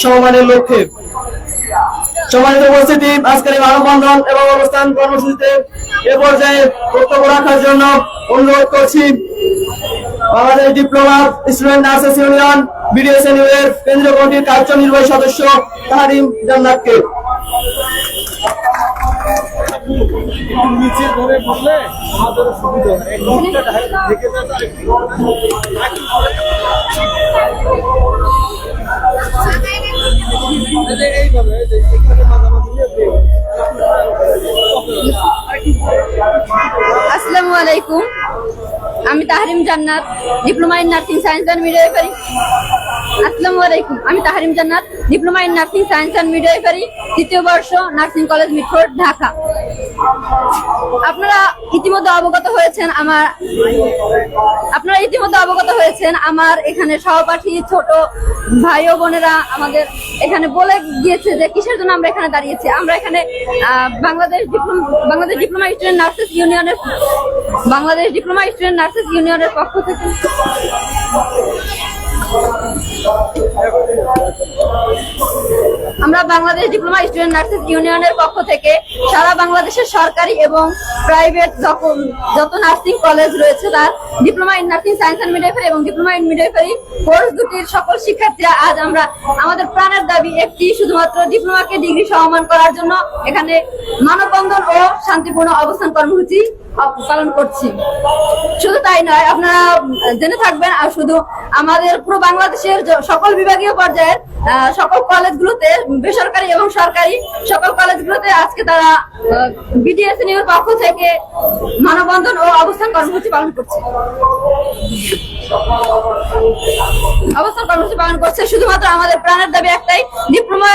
সম্মানের লক্ষ্যে। সম্মানিত উপস্থিতি, আজকের এই মানববন্ধন এবং অবস্থান কর্মসূচিতে এ পর্যায়ে বক্তব্য রাখার জন্য অনুরোধ করছি Bangladesh diploma student nurses union BDSNU এর কেন্দ্রীয় কমিটির কার্যনির্বাহী সদস্য তাহরিম জান্নাতকে। নিচে ধরে বললে আমাদের সুবিধা এইভাবে আসসালামু আলাইকুম, আমি তাহরিম জান্নাত, diploma in nursing science and midwifery. আসসালামু আলাইকুম, আমি তাহরিম জান্নাত, diploma in nursing science and midwifery, তৃতীয় বর্ষ, নার্সিং কলেজ মিটফোর্ড, ঢাকা। আপনারা ইতিমধ্যে অবগত হয়েছেন আমার এখানে সহপাঠী ছোট ভাই ও বোনেরা আমাদের এখানে বলে গিয়েছে যে কিসের জন্য আমরা এখানে দাঁড়িয়েছি। আমরা এখানে বাংলাদেশ ডিপ্লোমা স্টুডেন্ট নার্সেস ইউনিয়নের পক্ষ থেকে সারা বাংলাদেশের সরকারি এবং প্রাইভেট যত নার্সিং কলেজ রয়েছে তার diploma in nursing science and midwifery এবং ডিপ্লোমা ইন মিডওয়াইফারি কোর্স দুটির সকল শিক্ষার্থীরা আজ আমরা আমাদের প্রাণের দাবি একটি শুধুমাত্র ডিপ্লোমাকে ডিগ্রি সমমান করার জন্য এখানে মানববন্ধন ও শান্তিপূর্ণ অবস্থান কর্মসূচি পালন করছি। শুধু তাই নয়, আপনারা জেনে থাকবেন আর শুধু আমাদের পুরো বাংলাদেশের সকল বিভাগীয় পর্যায়ের সকল কলেজগুলোতে, বেসরকারি এবং সরকারি সকল কলেজগুলোতে আজকে তারা বিডিএসএনইউর পক্ষ থেকে মানববন্ধন ও অবস্থান কর্মসূচি পালন করছে। শুধুমাত্র আমাদের প্রাণের দাবি একটাই, diploma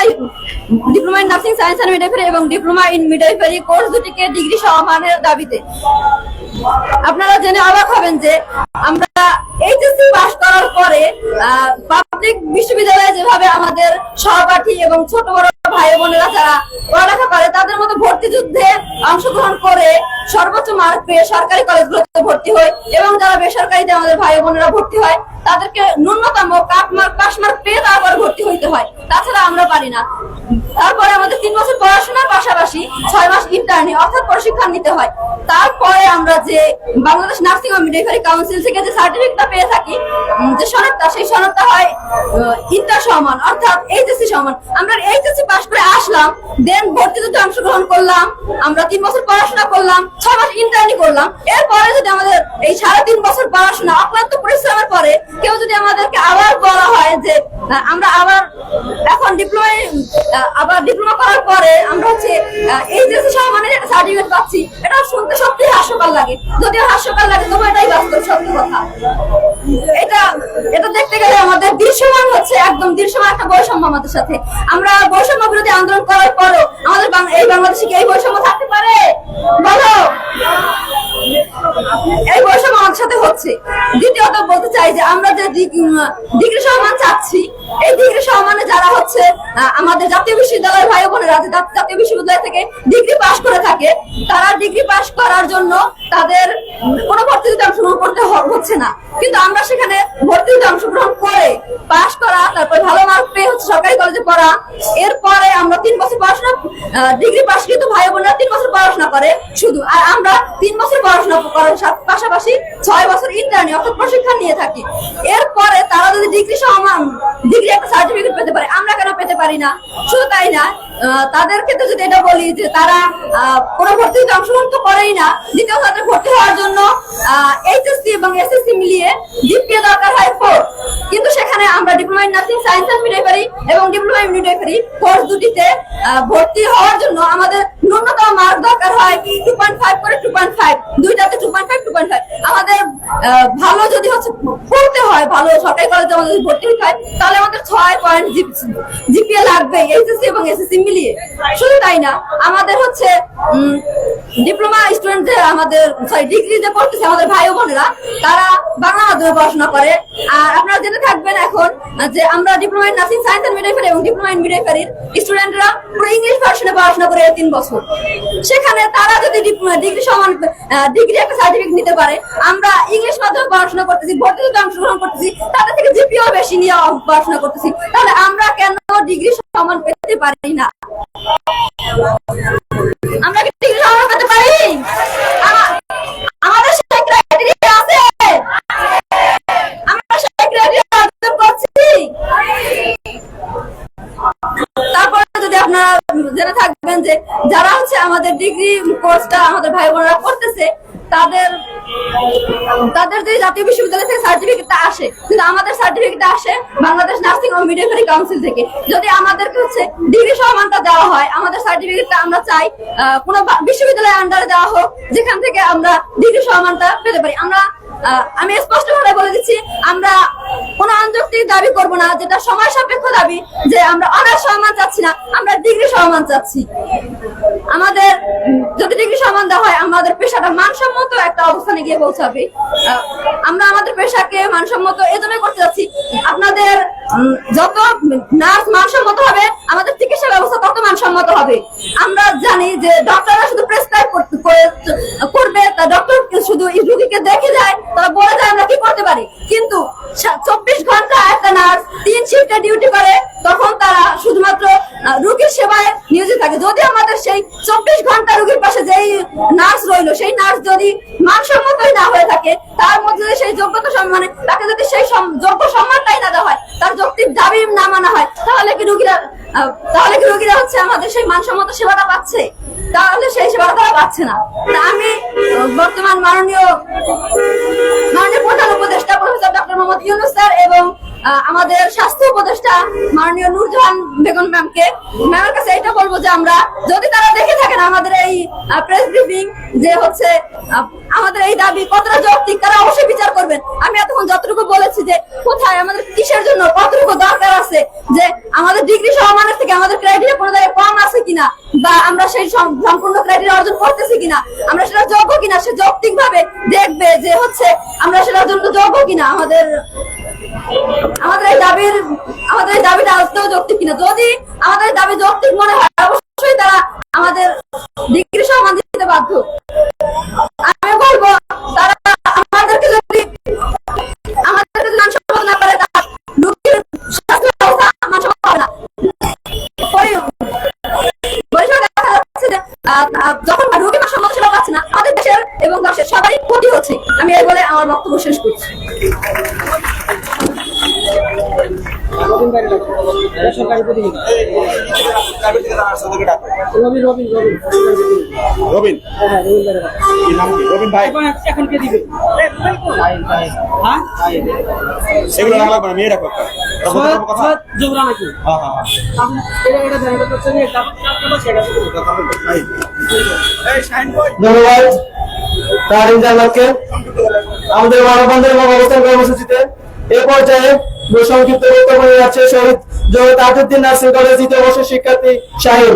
in nursing science and midwifery এবং ডিপ্লোমা ইন মিডওয়াইফারি কোর্স দুটিকে ডিগ্রি সমমানের দাবিতে। আপনারা জেনে অবাক হবেন যে আমরা এইচএসসি পাস করার পরে পাবলিক বিশ্ববিদ্যালয়ে যেভাবে আমাদের সহপাঠী এবং ছোট বড় ভাই বোনেরা যারা পড়ালেখা করে তাদের মতো ভর্তি যুদ্ধে অংশগ্রহণ করে সর্বোচ্চ মার্ক পেয়ে সরকারি কলেজগুলোতে ভর্তি হয় এবং যারা বেসরকারিতে আমাদের ভাই বোনেরা ভর্তি হয় তাদেরকে ন্যূনতম পাস মার্ক পেয়ে তারপরে ভর্তি হইতে হয়, তাছাড়া আমরা পারি না। তারপরে আমাদের 3 বছর পড়াশোনার পাশাপাশি 6 মাস ইন্টার্নি অর্থাৎ প্রশিক্ষণ নিতে হয়। তারপরে আমরা যে বাংলাদেশ নার্সিং ও মিডওয়াইফারি কাউন্সিল থেকে যে সার্টিফিকেটটা পেয়ে থাকি, যে সনদটা, সেই সনদটা হয় ইন্টার সমান অর্থাৎ এইচএসসি সমান। আমরা এইচএসসি পাস করে আসলাম, দেন ভর্তি যুদ্ধে অংশগ্রহণ করলাম, আমরা 3 বছর পড়াশোনা করলাম, 6 মাস ইন্টার্নি করলাম। এরপরে যদি আমাদের এই 3.5 বছর পড়াশোনা অক্লান্ত পরিশ্রমের পরে কেউ যদি আমাদেরকে আবার বলা হয় যে আমরা আবার এখন ডিপ্লোমা করার পরে আমরা হচ্ছে এইচএসসি সমানের একটা সার্টিফিকেট পাচ্ছি, এটা শুনতে সত্যি হাস্যকর লাগে। যদিও হাস্যকর লাগে তবে এটাই বাস্তব সত্যি কথা। এটা দেখতে গেলে আমাদের দৃশ্যমান হচ্ছে একদম দৃশ্যমান একটা বৈষম্য আমাদের সাথে। আমরা বৈষম্য বিরোধী আন্দোলন করার পরও আমাদের এই বাংলাদেশে কি এই বৈষম্য থাকতে পারে? বলো, এই বৈষম্য আমাদের সাথে হচ্ছে। দ্বিতীয়ত বলতে চাই যে আমরা যে ডিগ্রি সম্মান চাচ্ছি, এই ডিগ্রি সম্মানে যারা হচ্ছে আমাদের জাতীয় বিশ্ববিদ্যালয়ের ভাই বোনেরা জাতীয় বিশ্ববিদ্যালয় থেকে ডিগ্রি পাশ করে থাকে, তারা ডিগ্রি পাশ করার জন্য তাদের কোনো ভর্তিতে অংশগ্রহণ করতে হচ্ছে না, কিন্তু আমরা সেখানে ভর্তিতে অংশগ্রহণ করে পাশ করা, তারপর ভালো মার্ক পেয়ে হচ্ছে সরকারি কলেজে পড়া, এরপরে আমরা 3 বছর পড়াশোনা, ডিগ্রি পাশ কিন্তু ভাই বোনেরা 3 বছর পড়াশোনা করে শুধু, আর আমরা 3 বছর পড়াশোনা করার পাশাপাশি 6 বছর ইন্টার্নি অর্থাৎ প্রশিক্ষণ নিয়ে থাকি। এরপরে তারা যদি ডিগ্রি একটা সার্টিফিকেট পেতে পারে, আমরা কেন পেতে পারি না? শুধু তাই না, তাদের ক্ষেত্রে যদি এটা বলি যে তারা কোনো ভর্তিতে অংশগ্রহণ তো করেই না, দ্বিতীয় তাদের ভর্তি হওয়ার জন্য এইচএসসি এবং এসএসসি মিলিয়ে জিপিএ দরকার হয় 4, কিন্তু সেখানে আমরা diploma in nursing science and midwifery এবং ডিপ্লোমা ইন মিডওয়াইফারি কোর্স দুটিতে ভর্তি হওয়ার জন্য আমাদের ন্যূনতম মার্ক দরকার হয় 2.5 করে, 2.5 দুইটাতে 2.5। আমাদের ভালো যদি হচ্ছে পড়তে হয়, ভালো সরকারি কলেজে আমাদের যদি ভর্তি হতে হয়, তাহলে আমাদের 6 পয়েন্ট জিপিএ লাগবে এইচএসসি এবং এসএসসি মিলিয়ে। শুধু তাই না, আমাদের হচ্ছে ডিপ্লোমা স্টুডেন্ট আমাদের ডিগ্রি যে পড়তেছে আমাদের ভাই বোনেরা, তারা বাংলা মাধ্যমে পড়াশোনা করে। আর আপনারা জেনে থাকবেন এখন যে আমরা diploma in nursing science and midwifery এবং ডিপ্লোমা ইন মিডওয়াইফারির স্টুডেন্টরা পুরো ইংলিশ ভার্সনে পড়াশোনা করে 3 বছর। সেখানে তারা যদি ডিগ্রি সমান ডিগ্রি একটা সার্টিফিকেট নিতে পারে, আমরা ইংলিশ মাধ্যমে পড়াশোনা করতেছি, ভর্তিতে অংশগ্রহণ করতেছি, তাদের থেকে জিপিও বেশি নিয়ে পড়াশোনা করতেছি, তাহলে আমরা কেন ডিগ্রি সমান পেতে পারি না? আমরা কি ডিগ্রি সমান পেতে পারি? আমাদের সেই ক্রাইটেরিয়া আছে? আমরা সেই ক্রাইটেরিয়া অর্জন করছি? তারপরে যদি আপনারা জেনে থাকবেন যে যারা হচ্ছে আমাদের ডিগ্রি কোর্সটা আমাদের ভাই বোনেরা করতেছে, তাদের যে জাতীয় বিশ্ববিদ্যালয় থেকে সার্টিফিকেটটা আসে, কিন্তু আমাদের সার্টিফিকেটটা আসে বাংলাদেশ নার্সিং ও মিডওয়াইফারি কাউন্সিল থেকে। যদি আমাদেরকে হচ্ছে ডিগ্রি সমানটা দেওয়া হয়, আমাদের সার্টিফিকেটটা আমরা চাই কোনো বিশ্ববিদ্যালয়ের আন্ডারে দেওয়া হোক, যেখান থেকে আমরা ডিগ্রি সমানটা পেতে পারি। আমি স্পষ্ট ভাবে বলে দিচ্ছি, আমরা কোনো অযৌক্তিক দাবি করব না, যেটা সময় সাপেক্ষ দাবি, যে আমরা অনার্স সমান চাচ্ছি না, আমরা ডিগ্রি সমান চাচ্ছি। আমাদের যদি ডিগ্রি সমান দেওয়া হয়, আমাদের পেশাটা মানসম্মত একটা অবস্থানে গিয়ে পৌঁছাবে। আমরা আমাদের পেশাকে মানসম্মত এজন্য করতে যাচ্ছি, আপনাদের যত নার্স মানসম্মত হবে, আমাদের চিকিৎসা ব্যবস্থা তত মানসম্মত হবে। আমরা জানি যে ডক্টররা শুধু প্রেসক্রাইব করবে, তা ডক্টর শুধু রোগীকে দেখে যায়, তারা বলে যায় আমরা কি করতে পারি। কিন্তু 24 ঘন্টা একটা নার্স 3 শিফটে ডিউটি করে, তখন তারা শুধুমাত্র রোগীর সেবায় নিয়োজিত থাকে। যদি আমাদের সেই 24 ঘন্টা রোগীর পাশে যেই নার্স রইলো, সেই নার্স যদি মানসম্মতই না হয়ে থাকে, তার মধ্যে সেই যোগ্যতা সম্মানে তাকে যদি সেই যোগ্য সম্মানটাই না দেওয়া হয়, তার যৌক্তিক দাবি না মানা হয়, তাহলে কি রোগীরা হচ্ছে আমাদের সেই মানসম্মত সেবাটা পাচ্ছে? তাহলে সেই সেবাটা তারা পাচ্ছে না। আমি বর্তমান মাননীয় প্রধান উপদেষ্টা professor doctor Mohammad Yunus sir এবং আমাদের স্বাস্থ্য উপদেষ্টা মাননীয় নূরজাহান বেগম ম্যামের কাছে এটা বলবো যে আমরা যদি তারা দেখে থাকেন আমাদের এই প্রেস ব্রিফিং, যে হচ্ছে আমাদের এই দাবি কতটা যৌক্তিক, তারা অবশ্যই বিচার করবেন। আমি এতক্ষণ যতটুকু বলেছি যে কোথায় আমাদের কিসের জন্য কতটুকু দরকার আছে, যে আমাদের ডিগ্রি সমানের থেকে আমাদের ক্রাইটেরিয়া কোনো জায়গায় কম আছে কিনা, বা আমরা সেই সম্পূর্ণ ক্রাইটেরিয়া অর্জন করতেছি কিনা, আমরা সেটা যোগ্য কিনা, সে যৌক্তিক ভাবে দেখবে যে হচ্ছে আমরা সেটার জন্য যোগ্য কিনা, আমাদের এই দাবিটা আদৌ যৌক্তিক কিনা। যদি আমাদের দাবি যৌক্তিক মনে হয়, অবশ্যই তারা আমাদের ডিগ্রি সমান দিতে বাধ্য। আমি বলবো তারা আমাদেরকে যদি মানসম্মত না করে, তার রোগীর স্বাস্থ্য ব্যবস্থা মানসম্মত হবে না। দেখা যাচ্ছে যে যখন রোগী মানসম্মত সেবা পাচ্ছে না, আমাদের দেশের এবং দেশের সবারই ক্ষতি হচ্ছে। আমি এই বলে আমার বক্তব্য শেষ করছি। সরকারি প্রতিনিধি রবিন ভাই এখন কে দিবে? সেগুলো না লাগবে, মেয়ে রাখো জোবরা নাকি? ধন্যবাদ তারিন জান্নাতকে আমাদের মানববন্ধন এবং অবস্থান কর্মসূচিতে। এ পর্যায়ে সংক্ষিপ্ত বক্তব্য নিয়ে যাচ্ছে শহীদ জগৎ তাজউদ্দিন নার্সিং কলেজ দ্বিতীয় বর্ষের শিক্ষার্থী শাহিন।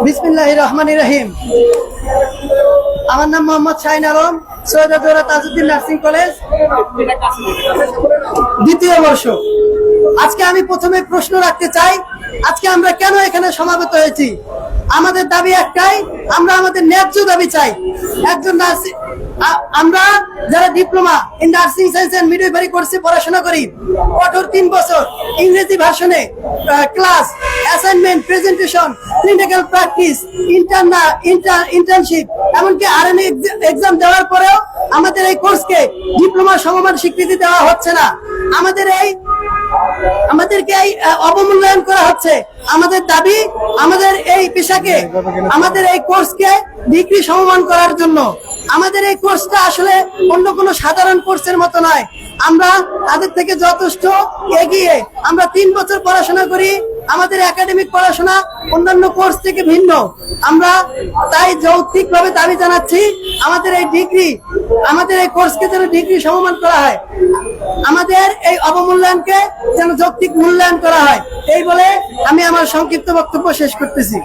বিসমিল্লাহির রহমানির রহিম। আমার নাম মোহাম্মদ শাহিন আলম, সৈয়দ তাজউদ্দিন নার্সিং কলেজ দ্বিতীয় বর্ষ। আজকে আমি প্রথমে প্রশ্ন রাখতে চাই, আজকে আমরা কেন এখানে সমাবেত হয়েছি? আমাদের দাবি একটাই, আমরা আমাদের ন্যায্য দাবি চাই। একজন নার্সিং, আমরা যারা diploma in nursing science and midwifery কোর্সে পড়াশোনা করি, কঠোর 3 বছর ইংরেজি ভার্সনে class, assignment, presentation, clinical practice, internship, এমনকি আরএনএ এক্সাম দেওয়ার পরেও আমাদের এই কোর্সকে ডিপ্লোমা সমমান স্বীকৃতি দেওয়া হচ্ছে না। আমাদেরকে এই অবমূল্যায়ন করা হচ্ছে। আমাদের দাবি, আমাদের এই পেশাকে, আমাদের এই কোর্সকে ডিগ্রি সমমান করার জন্য। আমাদের এই কোর্সটা আসলে অন্য কোনো সাধারণ কোর্সের মতো নয়। আমরা তাদের থেকে যথেষ্ট এগিয়ে। আমরা 3 বছর পড়াশোনা করি, আমাদের একাডেমিক পড়াশোনা অন্যান্য কোর্স থেকে ভিন্ন। আমরা তাই যৌক্তিকভাবে দাবি জানাচ্ছি, আমাদের এই ডিগ্রি, আমাদের এই কোর্সকে যেন ডিগ্রি সমমান করা হয়, আমাদের এই অবমূল্যায়নকে যেন যৌক্তিক মূল্যায়ন করা হয়। এই বলে আমি আমার সংক্ষিপ্ত বক্তব্য শেষ করতেছি।